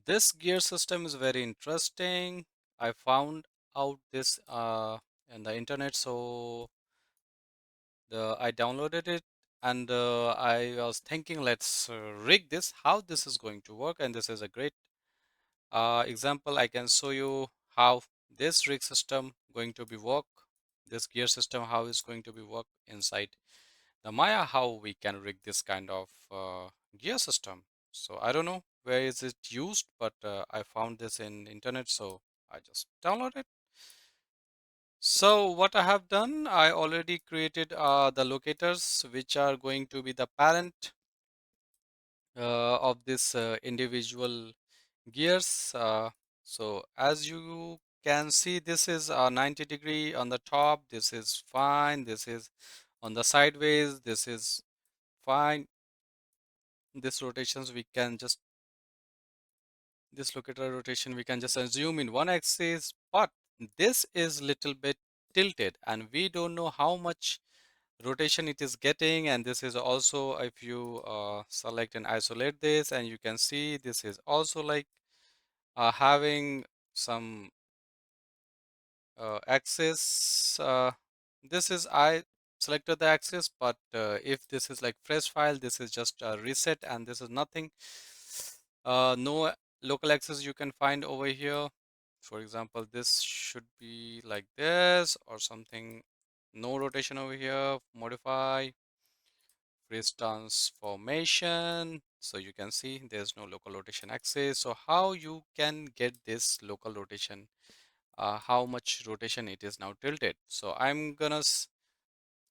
This gear system is very interesting. I found out this in the internet, so I downloaded it and I was thinking, let's rig this, how this is going to work, and this is a great example. I can show you how this rig system going to be work, this gear system, how it's going to be work inside the Maya, how we can rig this kind of gear system. So I don't know where is it used, but I found this in internet, so I just downloaded it. So what I have done, I already created the locators, which are going to be the parent of this individual gears. So as you can see, this is a 90-degree on the top. This is fine. This is on the sideways. This is fine. This rotations we can just this locator rotation we can just assume in one axis, but this is little bit tilted and we don't know how much rotation it is getting. And this is also, if you select and isolate this, and you can see this is also like having some axis. This is I selected the axis, but if this is like fresh file, this is just a reset and this is nothing. No local axis you can find over here. For example, this should be like this or something. No rotation over here. Modify, freeze transformation. So you can see there's no local rotation axis. So how you can get this local rotation, how much rotation it is now tilted. So I'm gonna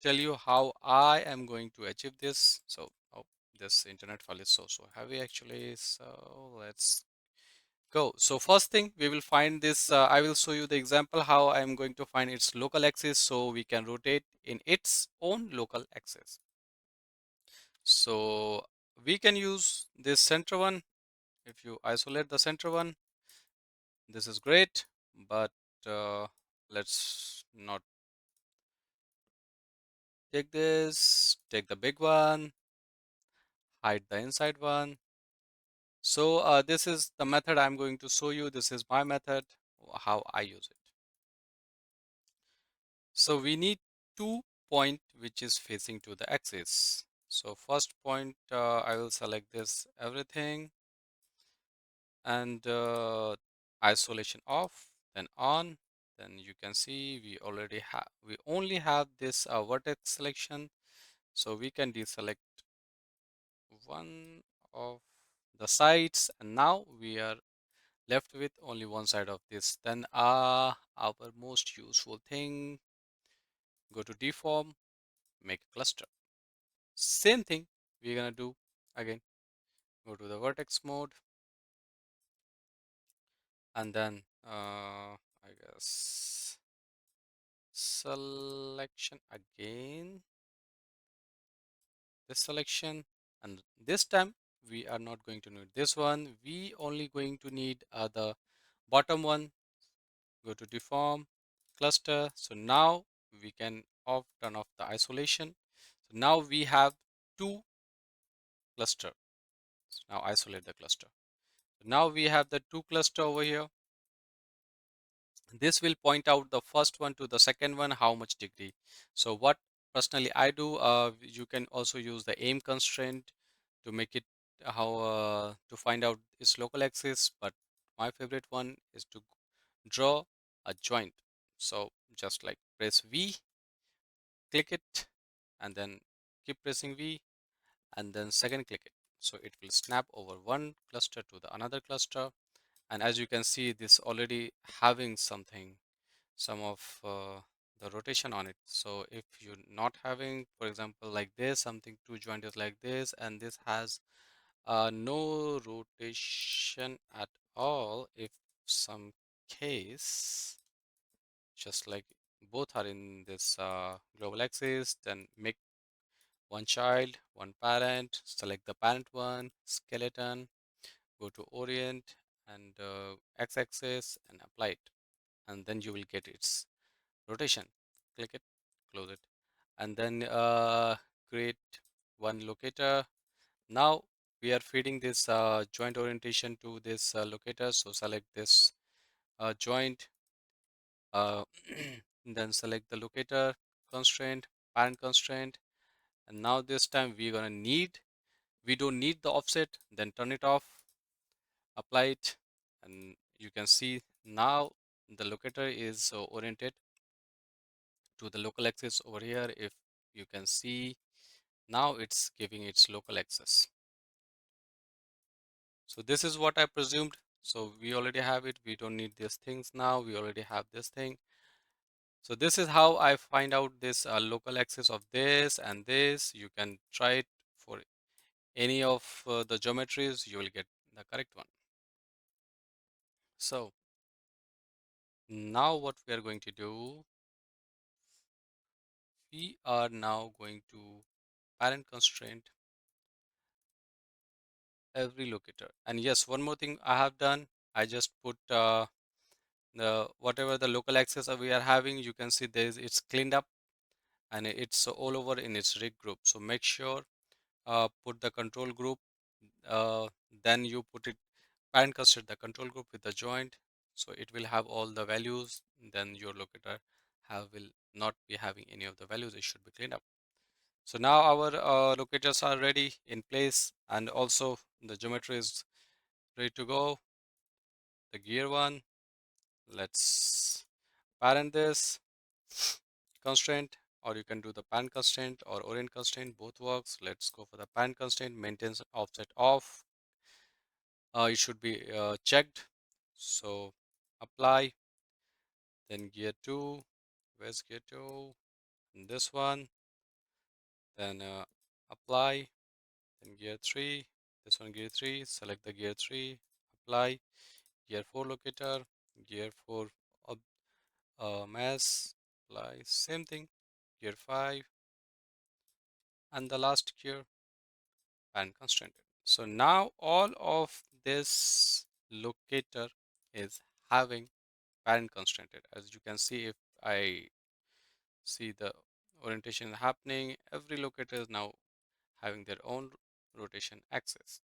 tell you how I am going to achieve this. So oh, this internet file is so heavy actually. So let's go. So first thing we will find this. I will show you the example how I am going to find its local axis so we can rotate in its own local axis. So we can use this center one. If you isolate the center one, this is great, but let's not take this, take the big one, hide the inside one. So this is the method I'm going to show you. This is my method, how I use it. So we need 2 point which is facing to the axis. So first point, I will select this everything and isolation off, then on. Then you can see we only have this vertex selection, so we can deselect one of the sides, and now we are left with only one side of this. Then our most useful thing, go to deform, make a cluster. Same thing we're gonna do again. Go to the vertex mode and then I guess selection again, this selection, and this time we are not going to need this one. We only going to need the bottom one. Go to deform, cluster. So now we can turn off the isolation. So now we have two cluster. So now isolate the cluster. So now we have the two cluster over here. This will point out the first one to the second one, how much degree. So what personally I do, you can also use the aim constraint to make it how to find out its local axis, but my favorite one is to draw a joint. So just like press V, click it, and then keep pressing V, and then second click it. So it will snap over one cluster to the another cluster. And as you can see, this already having something, some of the rotation on it. So if you're not having, for example, like this, something two joint is like this, and this has no rotation at all. If some case, just like both are in this global axis, then make one child, one parent, select the parent one, skeleton, go to orient and x-axis and apply it. And then you will get its rotation. Click it, close it, and then create one locator. Now we are feeding this joint orientation to this locator. So select this joint, uh, then select the locator constraint, parent constraint, and now this time we're gonna need, we don't need the offset, then turn it off, apply it, and you can see now the locator is oriented to the local axis over here. If you can see, now it's giving its local axis. So this is what I presumed. So we already have it. We don't need these things now. We already have this thing. So this is how I find out this local axis of this and this. You can try it for any of the geometries. You will get the correct one. So now what we are going to do, we are now going to parent constraint every locator. And yes, one more thing I have done, I just put the whatever the local axis we are having, you can see there is, it's cleaned up and it's all over in its rig group. So make sure put the control group, uh, then you put it parent constraint the control group with the joint, so it will have all the values. Then your locator have will not be having any of the values, it should be cleaned up. So now our locators are ready in place, and also the geometry is ready to go. The gear one, let's parent this constraint, or you can do the parent constraint or orient constraint, both works. Let's go for the parent constraint, maintains offset off. It should be checked. So apply, then gear 2, where's gear 2? And this one, then apply, then gear 3, this one gear 3, select the gear 3, apply, gear 4 locator, gear 4 mass, apply, same thing, gear 5, and the last gear, parent constraint. So now all of this locator is having parent constrained. As you can see, if I see the orientation happening, every locator is now having their own rotation axis.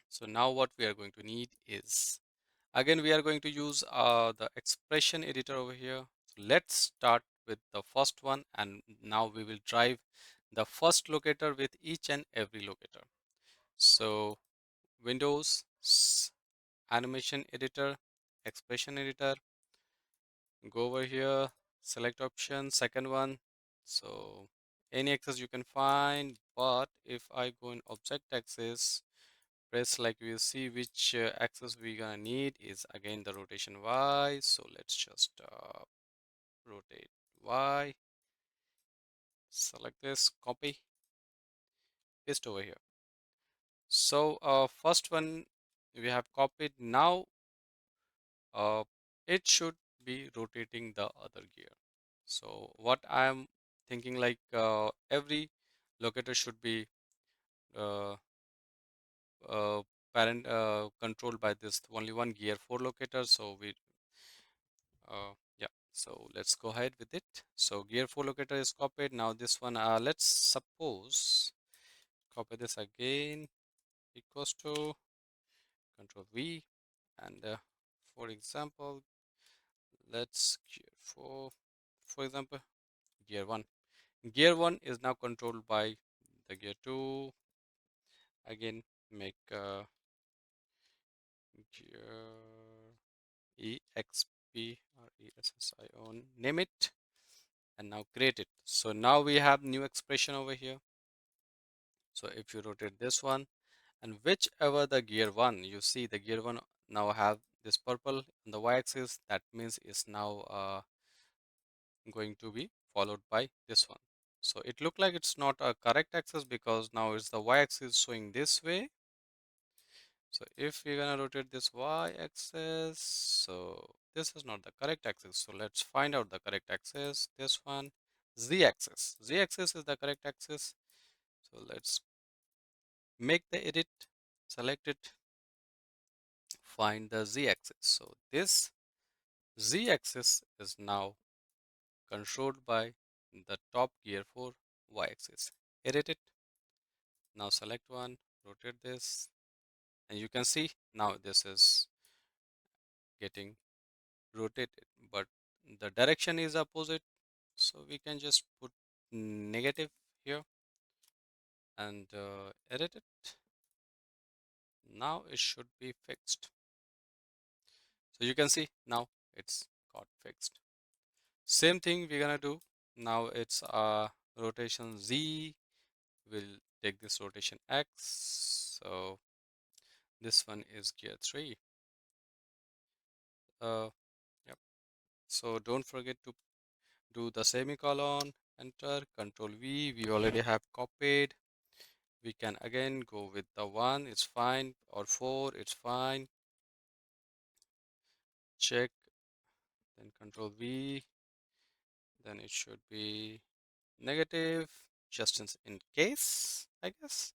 So now what we are going to need is, again we are going to use the expression editor over here. So let's start with the first one, and now we will drive the first locator with each and every locator. So Windows, animation editor, expression editor, go over here, select option, second one. So any axis you can find, but if I go in object axis, press, like we'll see which axis we're gonna need is again the rotation Y. So let's just rotate Y, select this, copy, paste over here. So first one we have copied. Now uh, it should be rotating the other gear. So what I am thinking, like every locator should be uh, uh, parent controlled by this only one gear 4 locator. So we yeah, so let's go ahead with it. So gear 4 locator is copied. Now this one, let's suppose copy this again, equals to control V, and for example, let's gear 4, for example, gear 1. Gear 1 is now controlled by the gear 2. Again, make gear EXP or ESSIO, name it, and now create it. So now we have new expression over here. So if you rotate this one, and whichever the gear 1, you see the gear 1 now have this purple on the y-axis, that means it's now going to be followed by this one. So it look like it's not a correct axis because now it's the y-axis showing this way. So if we're gonna rotate this y-axis, so this is not the correct axis. So let's find out the correct axis. This one, z-axis. Z-axis is the correct axis. So let's make the edit, select it, find the z-axis. So this z-axis is now controlled by the top gear for y-axis. Edit it, Now select one, rotate this, and you can see now this is getting rotated, but the direction is opposite. So we can just put negative here and edit it. Now it should be fixed. So you can see now it's got fixed. Same thing we're gonna do. Now it's rotation Z. We'll take this rotation X. So this one is gear 3. Uh, yep. So don't forget to do the semicolon, enter, Control V. We already have copied. We can again go with the 1, it's fine, or 4, it's fine. Check, then Control V, then it should be negative, just in case, I guess.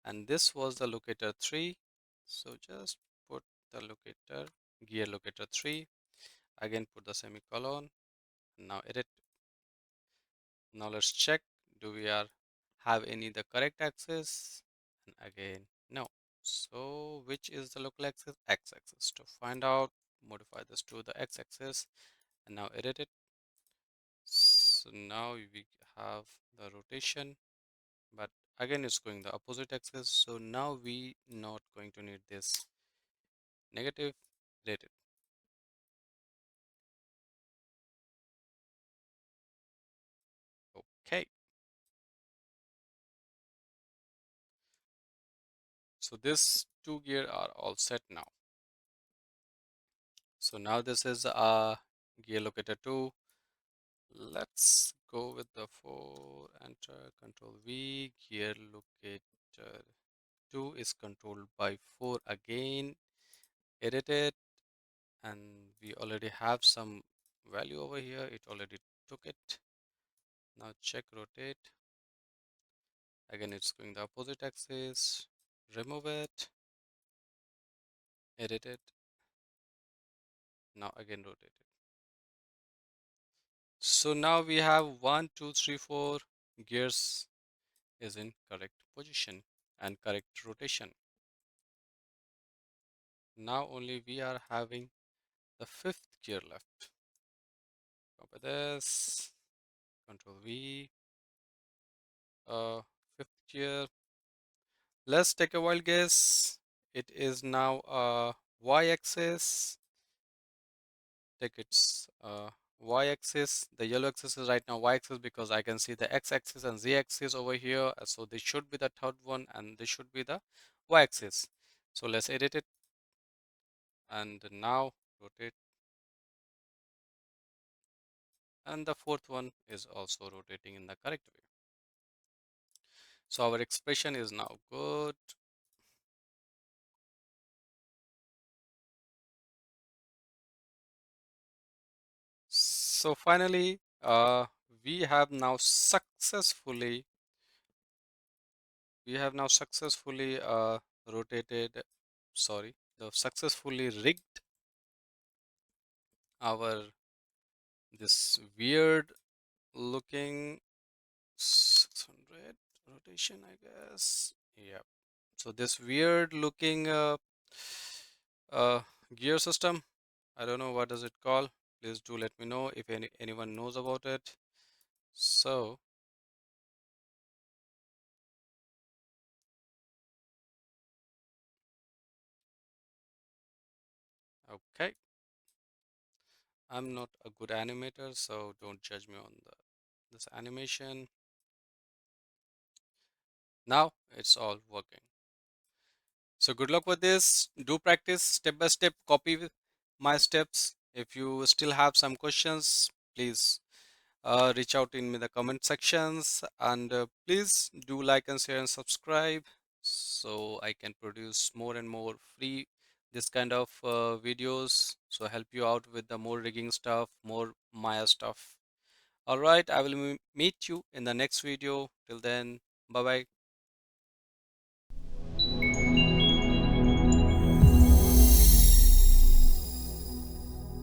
And this was the locator 3. So just put the locator, gear locator 3. Again, put the semicolon. Now edit. Now let's check. Do we have any the correct axis? And again, no. So which is the local axis? X-axis. To find out, modify this to the x-axis and now edit it. So now we have the rotation, but again it's going the opposite axis. So now we not going to need this negative, edit it. Okay. So this two gear are all set now. So now this is gear locator 2. Let's go with the 4, enter, Control V, gear locator 2 is controlled by 4 again, edit it, and we already have some value over here, it already took it. Now check, rotate, again it's going the opposite axis, remove it, edit it, now again rotate it. So now we have 1, 2, 3, 4 gears is in correct position and correct rotation. Now only we are having the fifth gear left. Copy this, Control V, fifth gear. Let's take a wild guess. It is now y-axis. Take its y-axis. The yellow axis is right now y-axis because I can see the x-axis and z-axis over here. So this should be the third one, and this should be the y-axis. So let's edit it, and now rotate. And the fourth one is also rotating in the correct way. So our expression is now good. So finally, we have now successfully rotated, sorry, the successfully rigged our this weird looking 600 rotation, I guess. Yeah. So this weird looking uh, gear system, I don't know what does it call. Please do let me know if anyone knows about it. So okay, I'm not a good animator, so don't judge me on this animation. Now it's all working. So good luck with this. Do practice step by step. Copy my steps. If you still have some questions, please reach out in the comment sections, and please do like and share and subscribe so I can produce more and more free this kind of videos, so help you out with the more rigging stuff, more Maya stuff. All right, I will meet you in the next video. Till then, bye bye.